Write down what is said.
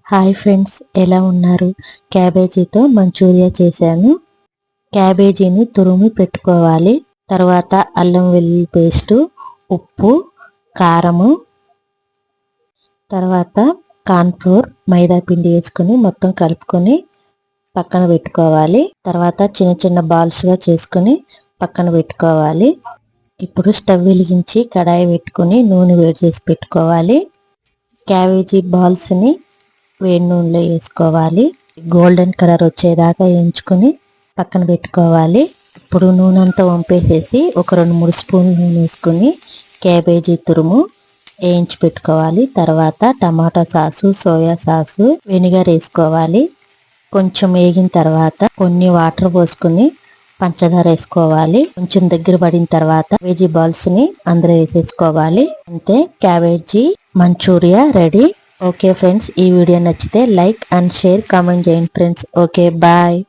Hi friends, ఎలా ఉన్నారు? క్యాబేజీతో Manchuria చేశాను. క్యాబేజీని తురిమి పెట్టుకోవాలి. తర్వాత అల్లం వెల్లుల్లి పేస్టు, ఉప్పు, కారము, తర్వాత కార్న్ఫ్లోర్, మైదా పిండి వేసుకొని మొత్తం కలుపుకొని పక్కన పెట్టుకోవాలి. తర్వాత చిన్న చిన్న బాల్స్గా చేసుకొని పక్కన పెట్టుకోవాలి. ఇప్పుడు స్టవ్ వెలిగించి కడాయి పెట్టుకొని నూనె వేడి చేసి పెట్టుకోవాలి. క్యాబేజీ బాల్స్ని వేడి నూనెలో వేసుకోవాలి. గోల్డెన్ కలర్ వచ్చేదాకా వేయించుకొని పక్కన పెట్టుకోవాలి. ఇప్పుడు నూనె అంతా వంపేసేసి ఒక 2-3 స్పూన్లు నూనె వేసుకొని క్యాబేజీ తురుము వేయించి పెట్టుకోవాలి. తర్వాత టమాటా సాసు, సోయా సాసు, వెనిగర్ వేసుకోవాలి. కొంచెం వేగిన తర్వాత కొన్ని వాటర్ పోసుకొని పంచదార వేసుకోవాలి. కొంచెం దగ్గర పడిన తర్వాత క్యాబేజీ బాల్స్ని అందులో వేసేసుకోవాలి. అంతే, cabbage manchurian ready. Okay friends, ఈ వీడియో నచ్చితే లైక్ అండ్ షేర్, కామెంట్ చేయండి ఫ్రెండ్స్. Okay, bye.